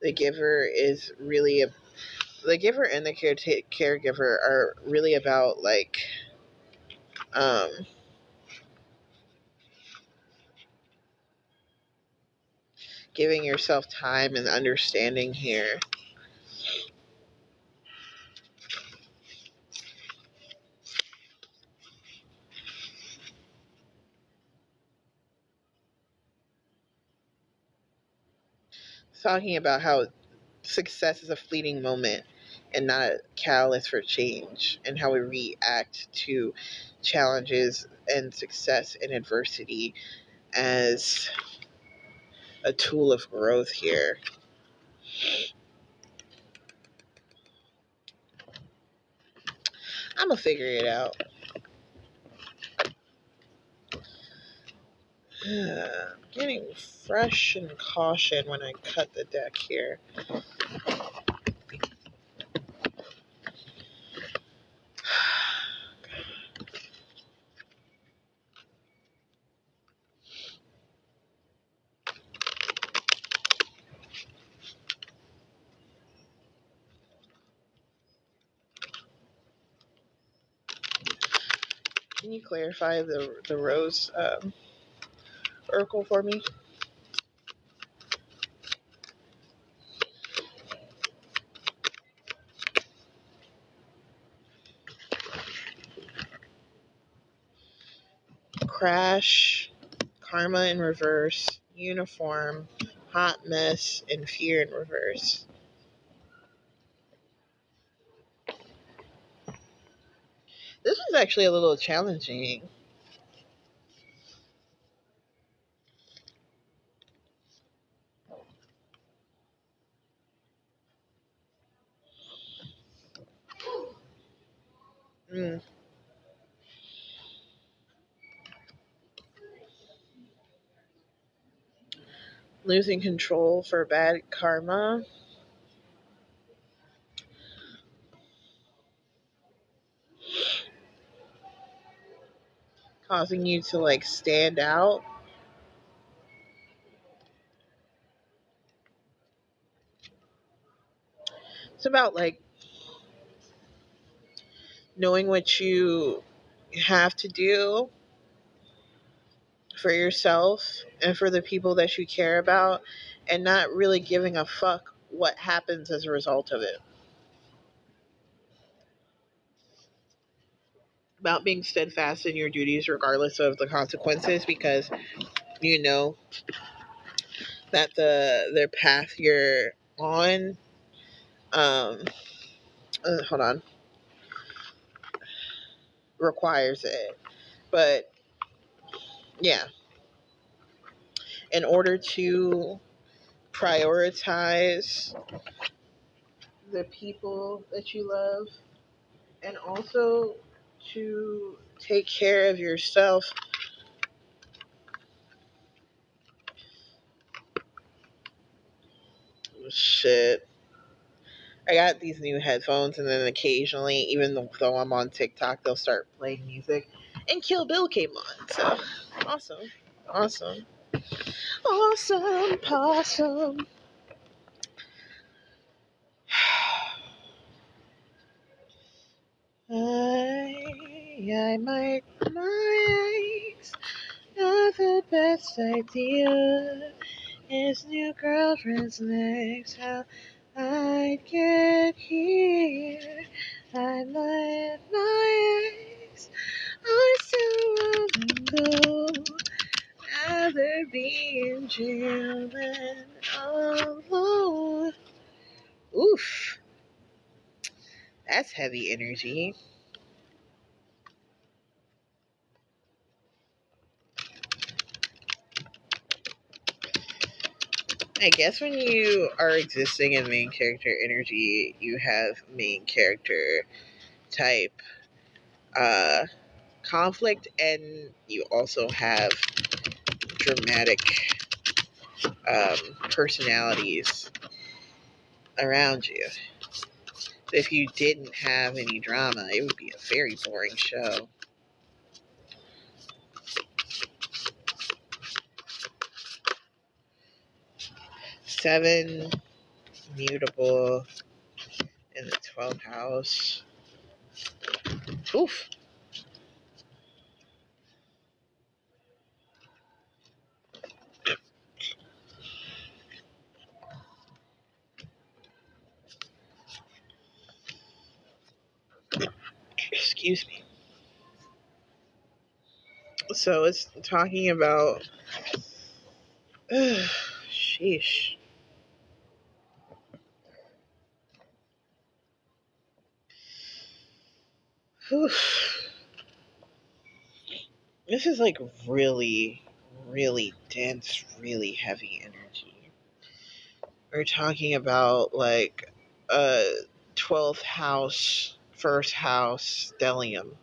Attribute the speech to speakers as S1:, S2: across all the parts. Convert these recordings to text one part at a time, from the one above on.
S1: The giver is really the giver and the caregiver are really about like um, giving yourself time and understanding here. Talking about how success is a fleeting moment and not a catalyst for change, and how we react to challenges and success and adversity as a tool of growth here. I'm gonna figure it out. I'm getting fresh and caution when I cut the deck here. Can you clarify the rose oracle for me? Crash, karma in reverse, uniform, hot mess, and fear in reverse. This was actually a little challenging. Mm. Losing control for bad karma. Causing you to like stand out. It's about like knowing what you have to do for yourself and for the people that you care about, and not really giving a fuck what happens as a result of it. About being steadfast in your duties regardless of the consequences, because you know that the path you're on, um hold on, requires it. But yeah, in order to prioritize the people that you love, and also to take care of yourself. Shit. I got these new headphones, and then occasionally, even though I'm on TikTok, they'll start playing music. And Kill Bill came on. So, awesome. Awesome. Awesome. Possum. I might nice. Not the best idea. His new girlfriend's next. How I'd get here. I might nice. I still wanna go. Rather be in jail than alone. Oof. That's heavy energy. I guess when you are existing in main character energy, you have main character type uh, conflict, and you also have dramatic personalities around you. If you didn't have any drama, it would be a very boring show. 7, mutable in the 12th house. Oof. Excuse me. So it's talking about. Sheesh. Oof. This is like really, really dense, really heavy energy. We're talking about like a 12th house, first house stellium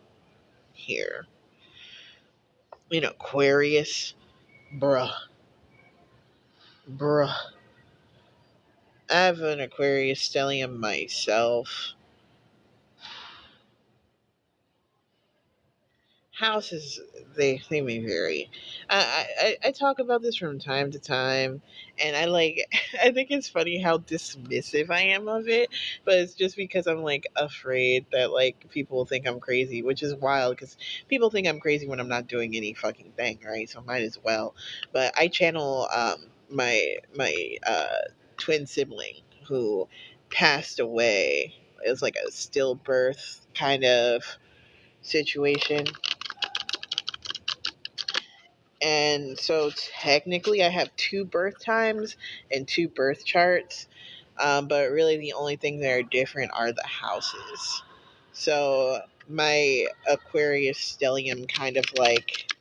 S1: here. Aquarius. Bruh. Bruh. I have an Aquarius stellium myself. Houses, they may vary. I talk about this from time to time, and I like I think it's funny how dismissive I am of it, but it's just because I'm like afraid that like people will think I'm crazy, which is wild because people think I'm crazy when I'm not doing any fucking thing, right? So might as well. But I channel my twin sibling who passed away. It was like a stillbirth kind of situation, and so technically I have two birth times and two birth charts, but really the only thing that are different are the houses. So my Aquarius stellium kind of like,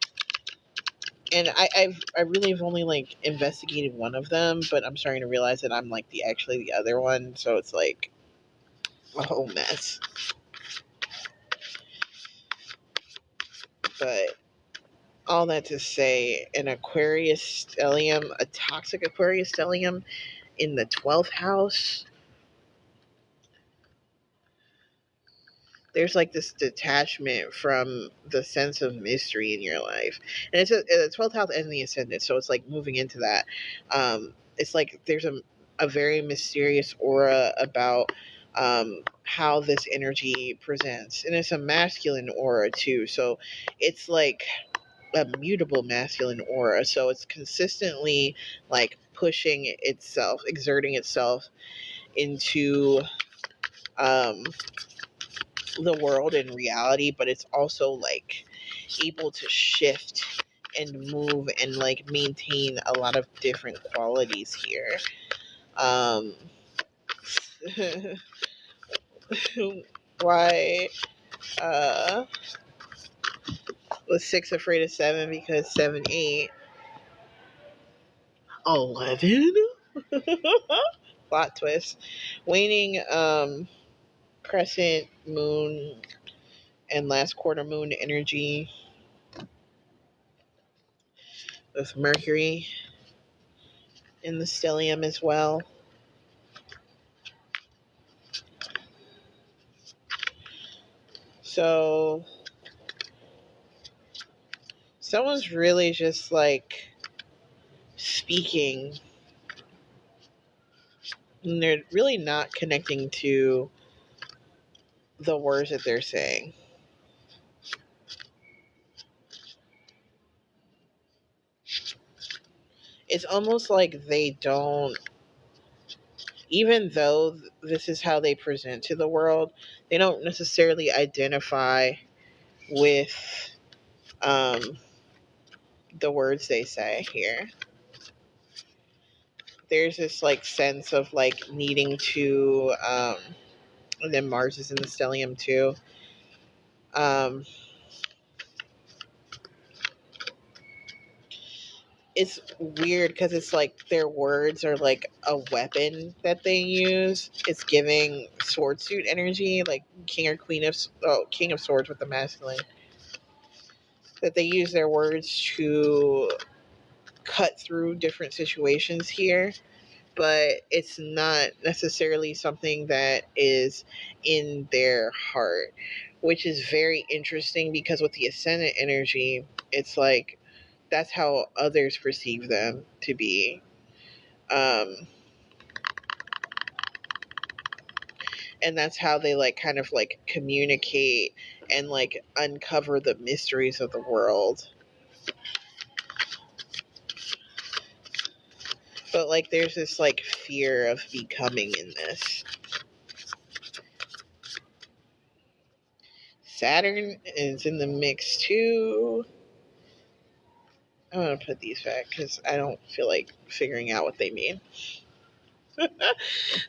S1: and I really have only like investigated one of them, but I'm starting to realize that I'm like the other one, so it's like a whole mess. But all that to say, an Aquarius stellium, a toxic Aquarius stellium in the 12th house, there's like this detachment from the sense of mystery in your life. And it's the 12th house and the ascendant, so it's like moving into that. It's like there's a very mysterious aura about how this energy presents. And it's a masculine aura too. So it's like a mutable masculine aura. So it's consistently like pushing itself, exerting itself into um, the world and reality, but it's also like able to shift and move and like maintain a lot of different qualities here. Um, why was six afraid of seven? Because 7, 8, 11. Plot twist. Waning crescent moon and last quarter moon energy with Mercury in the stellium as well. So someone's really just like speaking, and they're really not connecting to the words that they're saying. It's almost like they don't, even though this is how they present to the world, they don't necessarily identify with um, the words they say here. There's this like sense of like needing to, and then Mars is in the stellium too. Um, it's weird because it's like their words are like a weapon that they use. It's giving sword suit energy, like king of swords with the masculine. That they use their words to cut through different situations here, but it's not necessarily something that is in their heart, which is very interesting because with the ascendant energy, it's like that's how others perceive them to be. Um, And that's how they like kind of like communicate and like uncover the mysteries of the world. But like there's this like fear of becoming in this. Saturn is in the mix too. I'm gonna put these back because I don't feel like figuring out what they mean.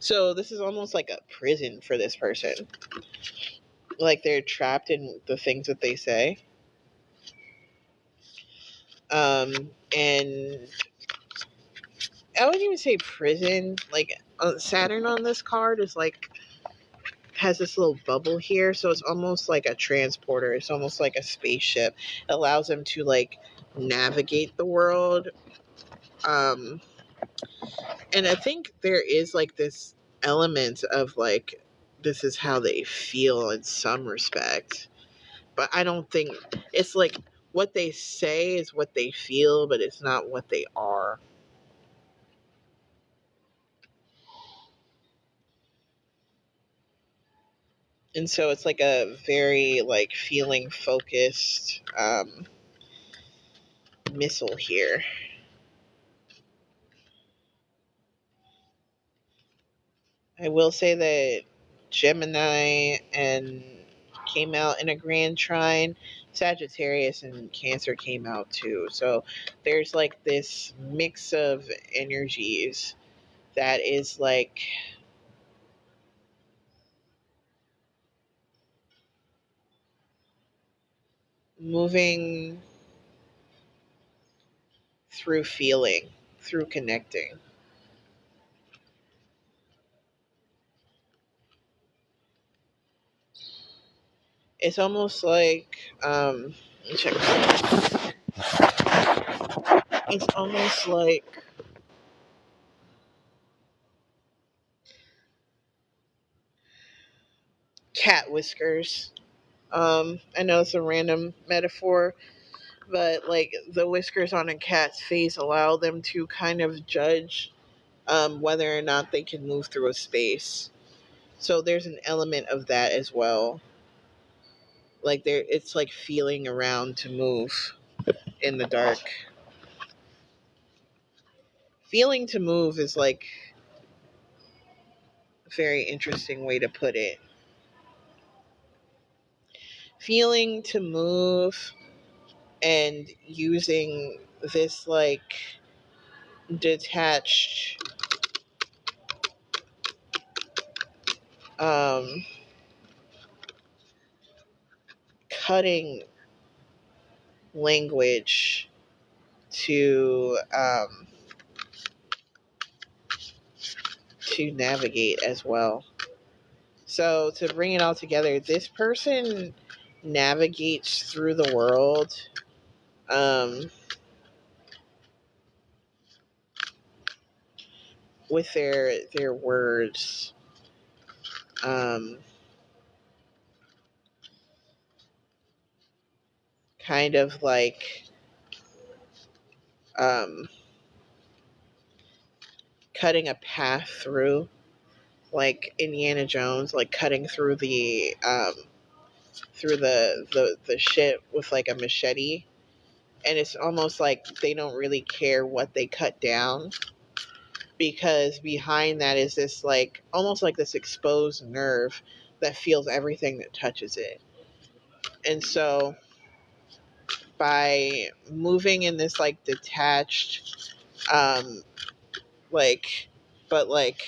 S1: So this is almost like a prison for this person. Like they're trapped in the things that they say. And I wouldn't even say prison. Like Saturn on this card is like has this little bubble here, so it's almost like a transporter. It's almost like a spaceship. It allows them to like navigate the world. Um, and I think there is like this element of like this is how they feel in some respect, but I don't think it's like what they say is what they feel, but it's not what they are. And so it's like a very like feeling focused missile here. I will say that Gemini and came out in a grand trine. Sagittarius and Cancer came out too. So there's like this mix of energies that is like moving through feeling, through connecting. It's almost like let me check. It's almost like cat whiskers. I know it's a random metaphor, but like the whiskers on a cat's face allow them to kind of judge whether or not they can move through a space. So there's an element of that as well. Like there, it's like feeling around to move in the dark. Feeling to move is like a very interesting way to put it. Feeling to move and using this like detached um, cutting language to to navigate as well. So to bring it all together, this person navigates through the world um, with their words. Um, Kind of like um, cutting a path through, like Indiana Jones, like cutting through the shit with like a machete. And it's almost like they don't really care what they cut down because behind that is this like almost like this exposed nerve that feels everything that touches it. And so by moving in this like detached um like but like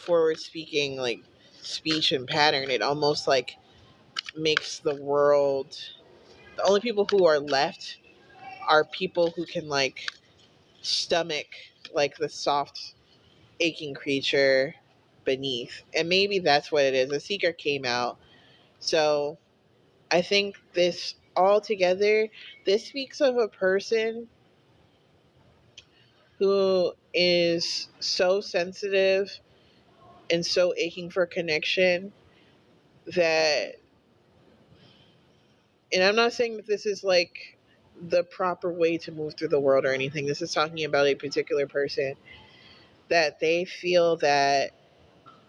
S1: forward speaking like speech and pattern, it almost like makes the world, the only people who are left are people who can like stomach like the soft aching creature beneath. And maybe that's what it is. The Seeker came out. So I think this all together, this speaks of a person who is so sensitive and so aching for connection that, and I'm not saying that this is like the proper way to move through the world or anything. This is talking about a particular person that they feel that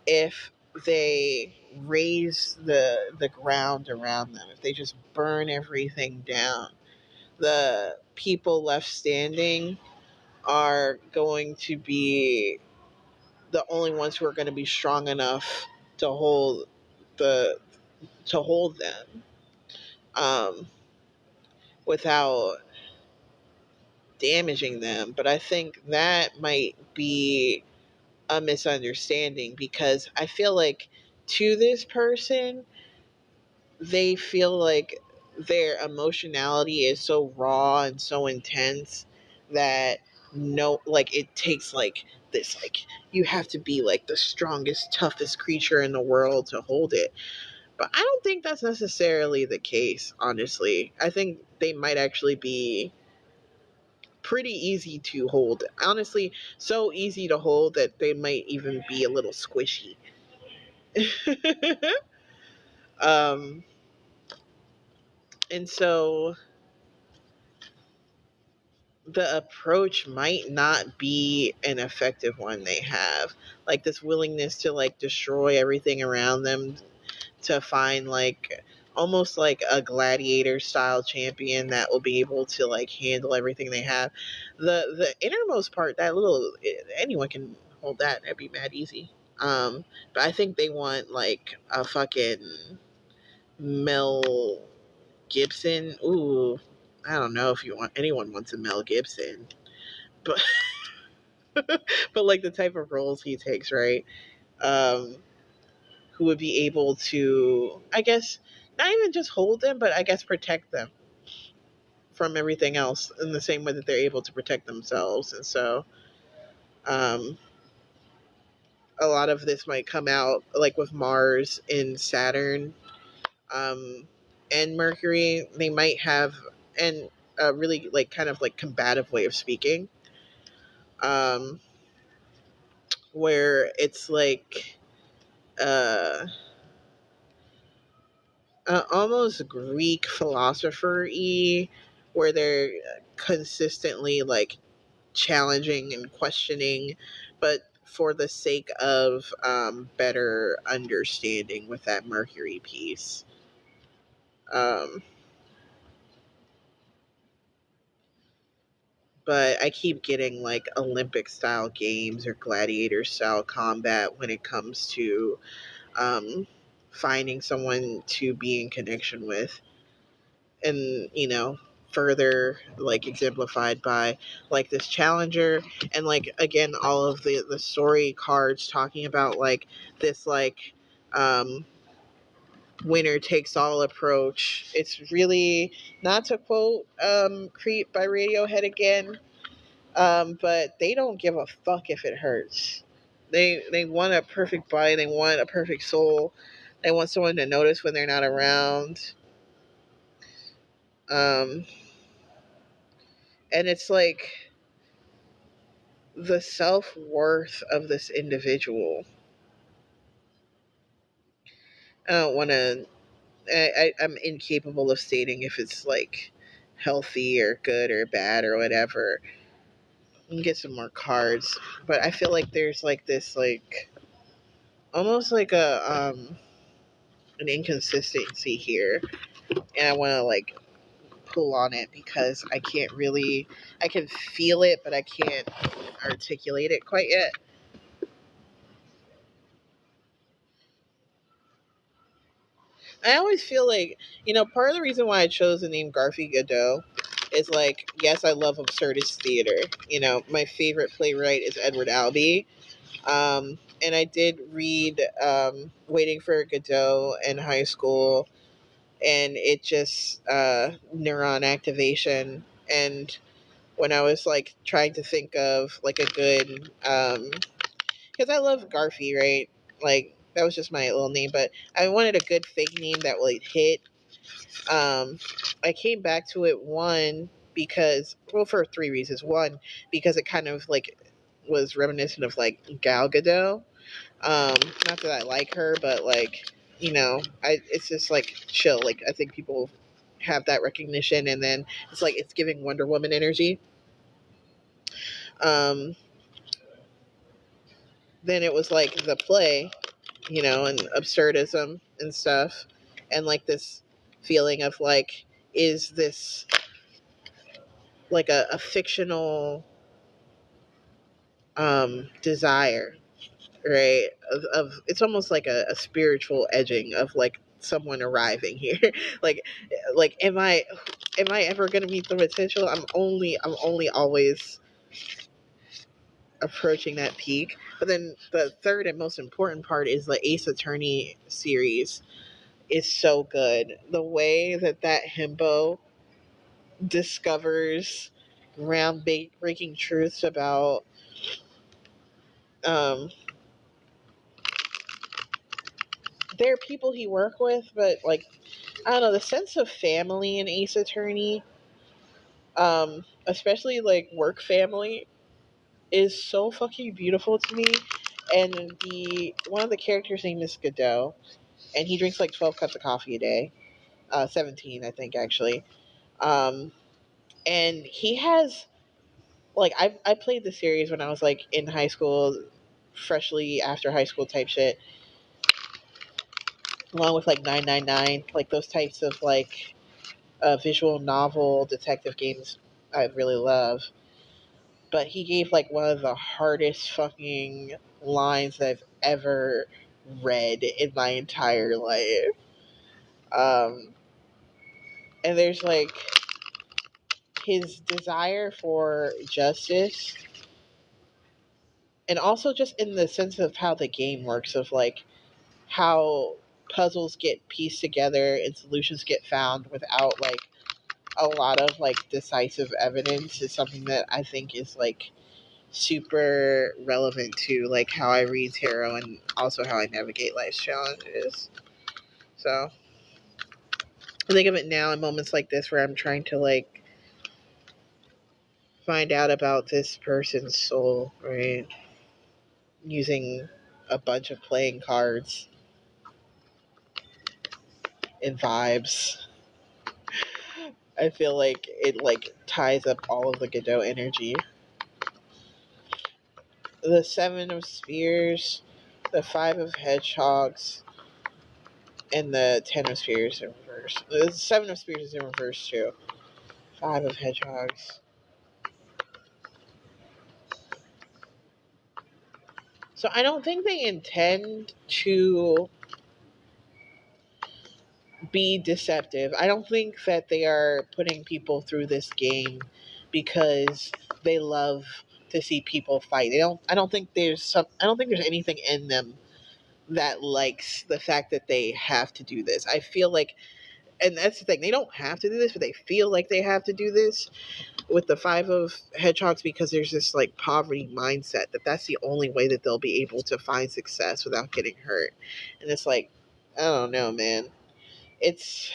S1: if they raise the ground around them, if they just burn everything down, the people left standing are going to be the only ones who are going to be strong enough to hold the to hold them, um, without damaging them. But I think that might be a misunderstanding, because I feel like to this person, they feel like their emotionality is so raw and so intense that no, like it takes like this, like you have to be like the strongest, toughest creature in the world to hold it. But I don't think that's necessarily the case, honestly. I think they might actually be pretty easy to hold. Honestly, so easy to hold that they might even be a little squishy. um, and so the approach might not be an effective one they have. Like this willingness to like destroy everything around them, to find like almost like a gladiator style champion that will be able to like handle everything they have. The innermost part, that little, anyone can hold that. That'd be mad easy. But I think they want like a fucking Mel Gibson. Ooh, I don't know if you want anyone wants a Mel Gibson, but but like the type of roles he takes, right? Um, who would be able to, I guess, not even just hold them, but I guess protect them from everything else in the same way that they're able to protect themselves. And so, um, a lot of this might come out like with Mars and Saturn, um, and Mercury. They might have, and a really like kind of like combative way of speaking, um, where it's like, uh, almost Greek philosopher y, where they're consistently like challenging and questioning, but for the sake of better understanding with that Mercury piece. Um, but I keep getting like Olympic style games or gladiator style combat when it comes to um, finding someone to be in connection with. And further like exemplified by like this challenger, and like again all of the story cards talking about like this like um winner takes all approach. It's really, not to quote Creep by Radiohead again, but they don't give a fuck if it hurts. They want a perfect body, they want a perfect soul, they want someone to notice when they're not around. um and it's like the self-worth of this individual. I don't want to. I'm incapable of stating if it's like healthy or good or bad or whatever. We can get some more cards, but I feel like there's like this like almost like a an inconsistency here, and I want to like pull on it because I can't really. I can feel it, but I can't articulate it quite yet. I always feel like, part of the reason why I chose the name Garfi Godot is like, yes, I love absurdist theater. My favorite playwright is Edward Albee. And I did read Waiting for Godot in high school, and it just, neuron activation. And when I was like trying to think of like a good, because I love Garfi, right? Like, that was just my little name, but I wanted a good fake name that would hit. um, I came back to it, one, because, well, for three reasons. One, because it kind of like was reminiscent of like Gal Gadot. Not that I like her, but like, it's just like chill. Like, I think people have that recognition, and then it's like it's giving Wonder Woman energy. Um, then it was like the play, and absurdism and stuff, and like this feeling of like, is this like a fictional desire, right? Of it's almost like a spiritual edging of like someone arriving here. like am I ever gonna meet the potential? I'm only always approaching that peak. But then the third and most important part is the Ace Attorney series is so good. The way that himbo discovers groundbreaking truths about um there are people he work with, but like, I don't know, the sense of family in Ace Attorney, especially like work family, is so fucking beautiful to me. And the one of the characters' name is Godot, and he drinks like 12 cups of coffee a day, 17, I think, actually. Um, and he has like, I played the series when I was like in high school, freshly after high school type shit, along with like 999, like those types of like visual novel detective games I really love. But he gave like one of the hardest fucking lines that I've ever read in my entire life. Um, and there's like his desire for justice, and also just in the sense of how the game works, of like how puzzles get pieced together and solutions get found without like a lot of like decisive evidence, is something that I think is like super relevant to like how I read tarot and also how I navigate life's challenges. So I think of it now in moments like this where I'm trying to like find out about this person's soul, right? Using a bunch of playing cards and vibes. I feel like it like ties up all of the Godot energy. The Seven of Spears, the Five of Hedgehogs, and the Ten of Spears in reverse. The Seven of Spears is in reverse too. Five of Hedgehogs. So I don't think they intend to be deceptive. I don't think that they are putting people through this game because they love to see people fight. I don't think there's anything in them that likes the fact that they have to do this. I feel like, and that's the thing, they don't have to do this, but they feel like they have to do this with the Five of Hedgehogs, because there's this like poverty mindset that that's the only way that they'll be able to find success without getting hurt. And it's like, I don't know, man. It's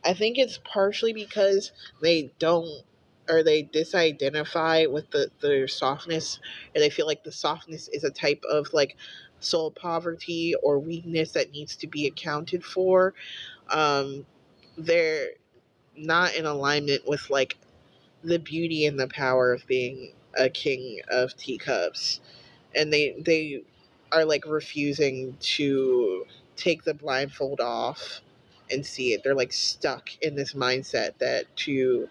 S1: I think it's partially because they don't, or they disidentify with their softness, or they feel like the softness is a type of like soul poverty or weakness that needs to be accounted for. Um, they're not in alignment with like the beauty and the power of being a king of teacups, and they are like refusing to take the blindfold off and see it. They're like stuck in this mindset that to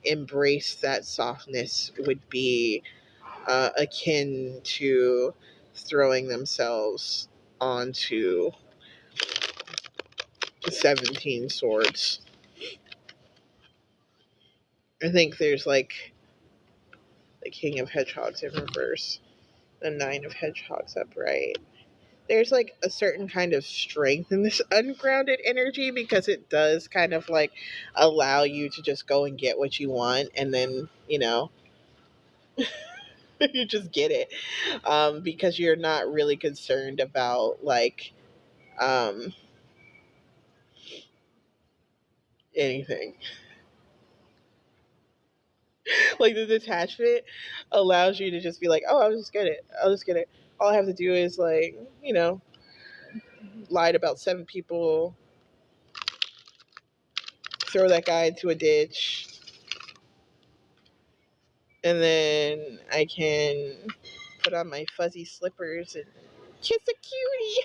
S1: embrace that softness would be akin to throwing themselves onto 17 swords. I think there's like the King of Hedgehogs in reverse, the Nine of Hedgehogs upright. There's like a certain kind of strength in this ungrounded energy, because it does kind of like allow you to just go and get what you want, and then you just get it, because you're not really concerned about like um, anything. Like the detachment allows you to just be like, oh, I'll just get it. All I have to do is like, lie to about 7 people, throw that guy into a ditch, and then I can put on my fuzzy slippers and Kiss a cutie.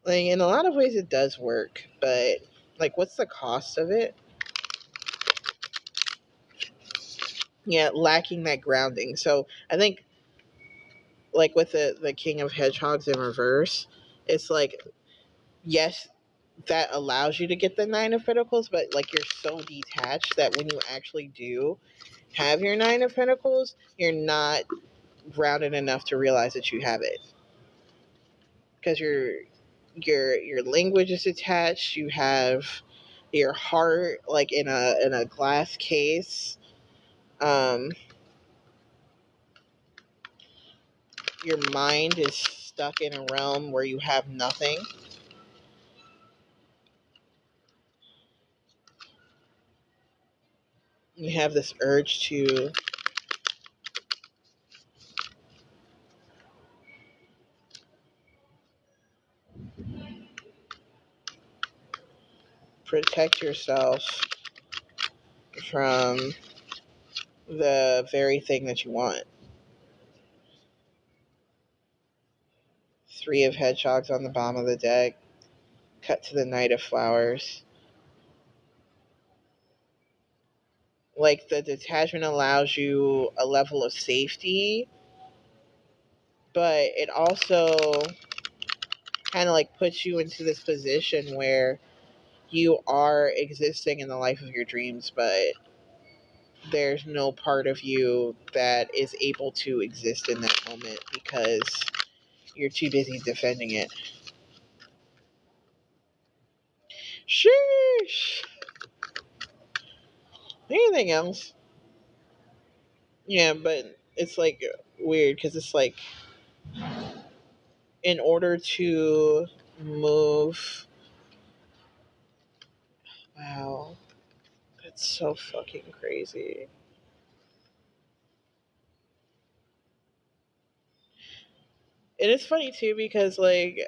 S1: Like, in a lot of ways it does work, but like, what's the cost of it? Yeah, lacking that grounding. So I think, like, with the King of Hedgehogs in reverse, it's like, yes, that allows you to get the Nine of Pentacles, but like, you're so detached that when you actually do have your Nine of Pentacles, you're not grounded enough to realize that you have it, because your language is attached. You have your heart like in a glass case. Um, your mind is stuck in a realm where you have nothing. You have this urge to protect yourself from the very thing that you want. Three of Hedgehogs on the bottom of the deck. Cut to the Knight of Flowers. Like, the detachment allows you a level of safety, but it also kind of like puts you into this position where you are existing in the life of your dreams, but there's no part of you that is able to exist in that moment because you're too busy defending it. Sheesh. Anything else? Yeah, but it's like weird because it's like, in order to move. Wow, that's so fucking crazy. It is funny too because, like,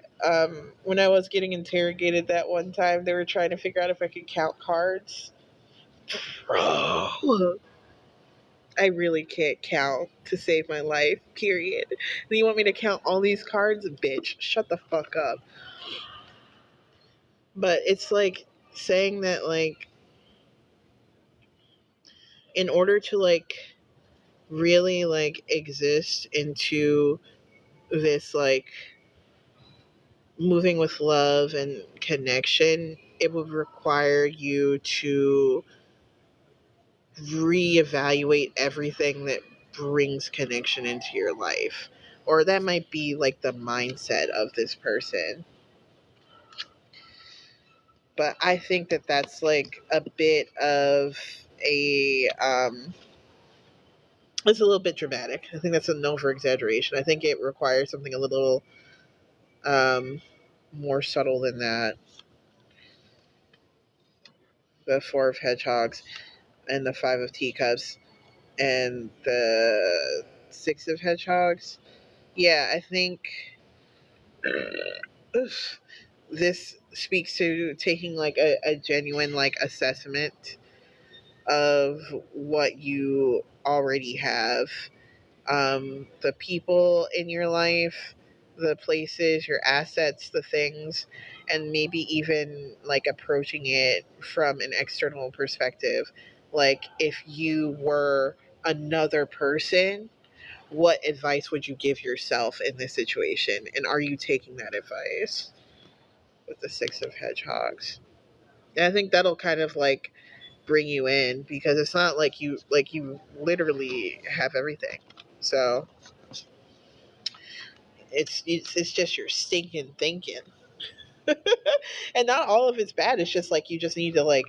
S1: when I was getting interrogated that one time, they were trying to figure out if I could count cards. Bro, I really can't count to save my life, period. And you want me to count all these cards? Bitch, shut the fuck up. But it's like saying that, like, in order to, like, really, like, exist into this, like, moving with love and connection, it would require you to reevaluate everything that brings connection into your life. Or that might be like the mindset of this person. But I think that that's like a bit of a it's a little bit dramatic. I think that's an over exaggeration. I think it requires something a little um more subtle than that. The Four of Hedgehogs and the Five of Teacups and the Six of Hedgehogs. Yeah, I think this speaks to taking like a genuine like assessment of what you already have, the people in your life, the places, your assets, the things, and maybe even like approaching it from an external perspective. Like, if you were another person, what advice would you give yourself in this situation? And are you taking that advice? With the Six of Hedgehogs. And I think that'll kind of like bring you in because it's not like you literally have everything. So it's just your stinking thinking. And not all of it's bad. It's just like you just need to, like,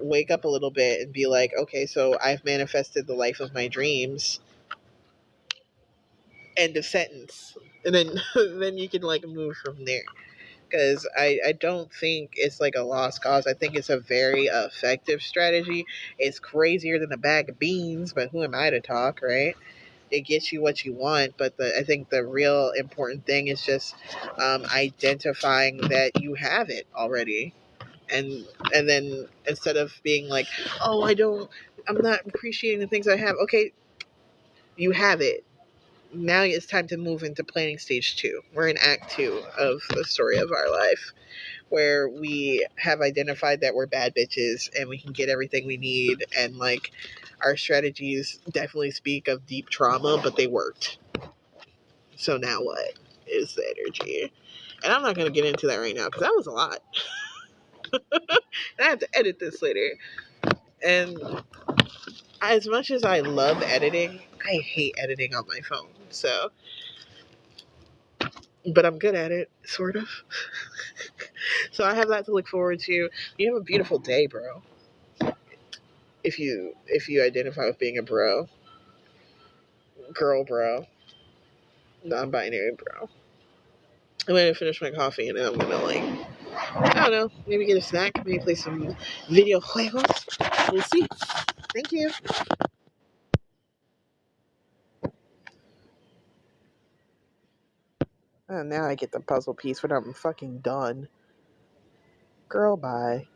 S1: wake up a little bit and be like, okay, so I've manifested the life of my dreams. End of sentence. And then then you can like move from there. Because I don't think it's like a lost cause. I think it's a very effective strategy. It's crazier than a bag of beans, but who am I to talk, right? it gets you what you want, but I think the real important thing is just identifying that you have it already, and then instead of being like, oh, I'm not appreciating the things I have. Okay, you have it. Now it's time to move into planning stage 2. We're in act 2 of the story of our life, where we have identified that we're bad bitches and we can get everything we need, and like our strategies definitely speak of deep trauma, but they worked. So now what is the energy? And I'm not going to get into that right now because that was a lot. And I have to edit this later. And as much as I love editing, I hate editing on my phone. So, but I'm good at it, sort of. So I have that to look forward to. You have a beautiful day, bro. If you identify with being a bro, girl, bro, non-binary, bro. I'm gonna finish my coffee and then I'm gonna I don't know, maybe get a snack, maybe play some video juegos. We'll see. Thank you. Oh, now I get the puzzle piece when I'm fucking done. Girl, bye.